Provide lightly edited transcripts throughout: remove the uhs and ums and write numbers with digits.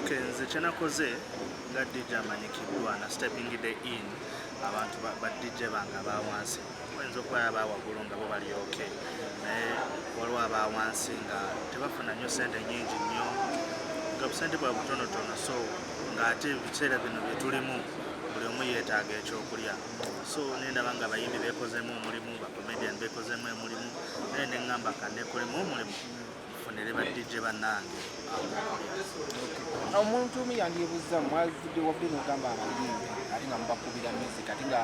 Okay, nze kyenakoze nga DJ amanyikiddwa na stepping the in abantu ba DJ bange abawansi oyinza okuba abawaggulu nga bo bali okay naye waliwo abawansi nga tebafuna nnyo sente nnyingi nnyo nga busente bwa butonotono so ng'ate ebiseera bino bye tulimu buli omu yeetaaga ekyokulya so nendaba nga abayimbi beekozeemu omulimu bacomedian beekozeemu omulimu naye neŋŋamba kannekolemu omulimu funire ba DJ bannange. Omuntu omu yandyebuuza mwavudde wabudde n'ogamba abayimbi ate nga mubakubira music ate nga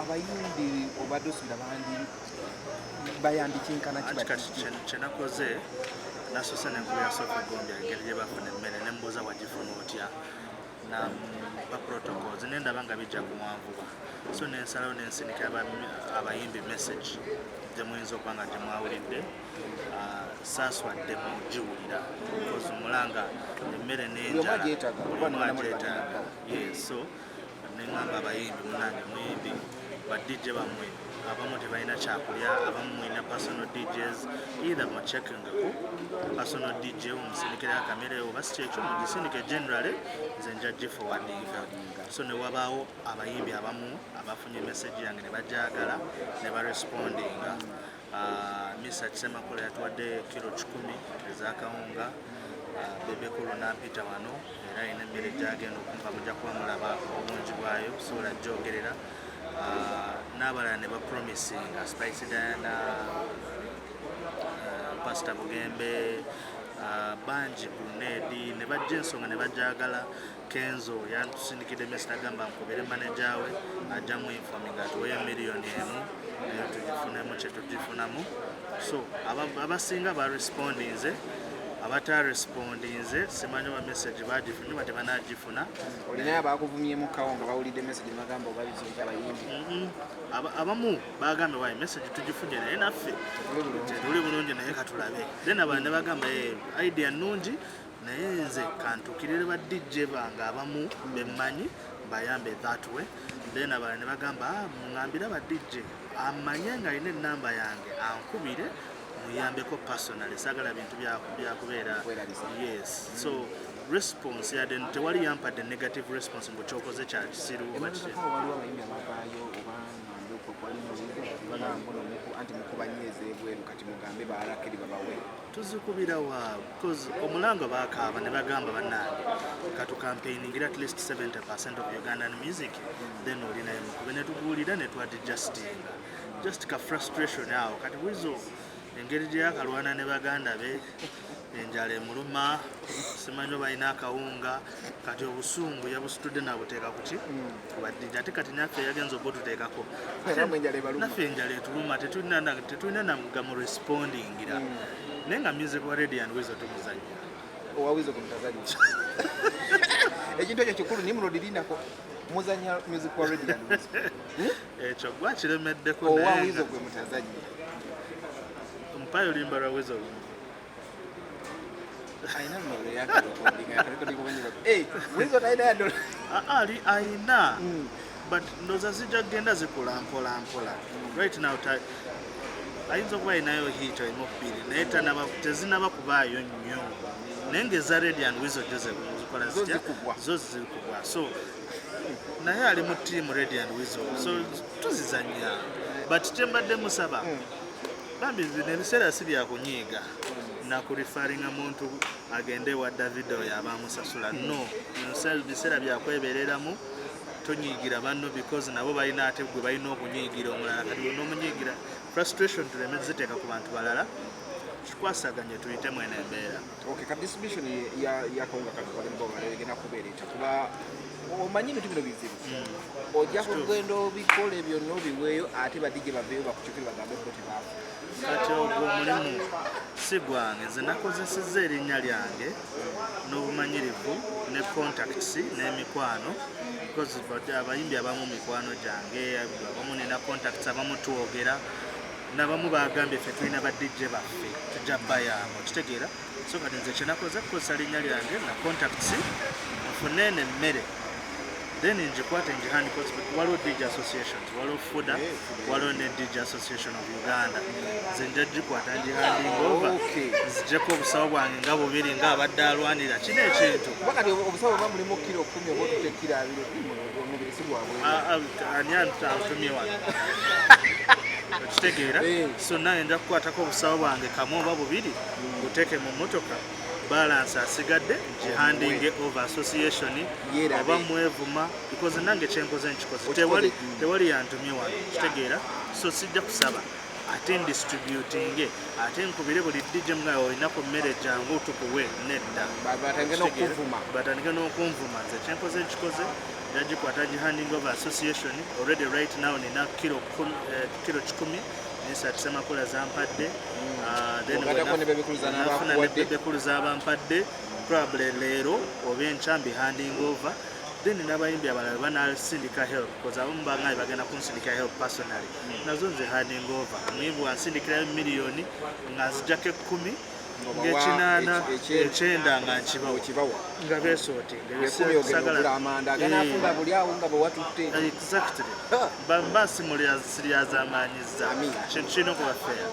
abayimbi obadde osubira bandi bayandikinkana kati kyenakoze nasoose nenkubira Sophie Gombya engeri gye bafuna emmere ne mbuuza wagifuna otya na ba protocols nendaba nga bijja kuwanvuba so nensalawo nensinika abayimbi message gye muyinza okuba nga gyemwawulidde saaswadde mugiwulira because mulanga emmere n'enjala agyetaaga so neŋŋamba abayimbi munange muyimbi ba DJ bammwe abamu tebalina kyakulya abamu mulina personal DJs either muchekingako personal DJ omusinikira akamere oba si kyekyo mugisindike generally nze nja giforwardinga so ne wabaawo abayimbi abamu abafunye message yange ne bagyagala ne barespondinga Mr. Kisemakola yatuwadde kilo 10 ez'akawunga bebekulu nampita wano era ayina emmere gyagenda okumpa mujja kuba mulaba obungi bwayo sobola gyogerera n'abalala ne bapromisinga Spice Diana Pastor Bugembe bangi Brunedi ne bajja ensonga ne bagyagala Kenzo yantusindikidde message agamba nkubire manager we ajja mu informinga tuweyo miliyoni emu naye tugifunemu kye tugifunamu so abasinga barespondinze abatarespondinze simanyi oba message bagifunye bate banagifuna olinayo abakuvumyemu kawo nga bawulidde message bagamba oba bizibu ky'abayimbi abamu bagambye wayi message tugifunye naye naffe tuli bulungi naye katulabe then abala ne bagamba idea nnungi naye nze kantukirire ba DJ bange abamu bemmanyi bayambe that way then abala ne bagamba muŋambira ba DJ amanye nga alina ennamba yange ankubire muyambeko personally sagala bintu byakubeera yes so response yadde tewali yampadde negative response mbu kyokoze kya kisiru tuzikubira wa because omulango bakaaba ne bagamba bannange katu campaigningira at least 70% of Ugandan music then olinayo mukube ne tubuulira ne twadijustinga just ka frustration awo kati wizo engeri gye yakalwana ne baganda be enjala emuluma simanyi balina akawunga kati obusungu yabusitudde nabuteeka kuki kubadde ate kati naffe yagenza obotuteekako naffe enjala etuluma tetulina namugamu respondingira naye nga music wa Radio and Weasel tumuzannya owawizo kumutazannya ekintu ekyo kikulu nimulodirinako muzanya music wa Radio and Weasel ekyo gwakiremeddeko owawizo gwe mutazannya mpayo limba lwa Weasel aina but ndoza zijja kugenda zikula mpola right now ayinza okuba ayinayo hito emu bbiri naye tezinaba kubaayo nnyo naye ng'eza Radio and Weasel zikola zitya zo zikubwa so naye ali mu tiimu Radio and Weasel so tuzizanya but kyembadde musaba bambi bino ebiseera si byakunyiiga nakurifaringa muntu agende wa Davido yabamusasula no biseera byakwebereramu tonyiigira banno because nabo balina ate gwe balina okunyiigira omulala kati n'omunyiigira frustration tuleme ziteeka ku bantu balala kikwasaganye tuyitemu eno embeera okay ka distribution yakawunga kagenda kubeereta kuba omanyi ebintu bino bizibu ojja kugenda obikola ebyo n'obiweeyo ate badije baveeyo bakukyukire bagambe ko tebaafu kati ogwo omulimu si gwange nze nakozesezza erinnya lyange n'obumanyirivu ne contacts n'emikwano because abayimbi abamu mikwano gyange abamu nina contacts abamu twogera n'abamu bagambye ffe tulina ba DJ baffe tujja bayamo kitegeera so kati nze kyenakoze kukozesa linnya lyange na contacts nfune n'emmere then ngikwate ngihandi waliwo DJ associations waliwo FUDA waliwo ne DJ association of Uganda nze nja gikwata ngihanding over nzijeko obusawo bwange nga bubiri nga abadde alwanira kino ekintu bakati obusawo bwa mulimu kilo 10 oba tutte kilo 2 omubiri si gwabwe ani antumye wano okitegeera so nange nja kukwatako obusawo bwange kamu oba bubiri buteeke mu motoka balance asigadde gihanding over association oba mwevuma because nange kyenkoze nkikoze tewali yantumye wano kitegeera so sijja kusaba ate ndistributing ate nkubire buli DJ nga olinaku mmere jangu tukuwe nedda batandike n'okunvuma nze kyenkoze nkikoze yagikwata gihanding over association already right now nina kilo 10 nisatise makula zampadde nafuna nebebekulu zabampadde probably leero oba enkya handing over then n'abayimbi abalala banasindika help because abamu bangaye bagenda kunsindika help personally nazo nze handing over omuyimbi wansindikirayo miliyoni nga nzijjako 10 ng'ekinaana ekyenda nga nkibawa nga beesootingaexactly bamba simulyazamanyiza kintu kirina okubafeera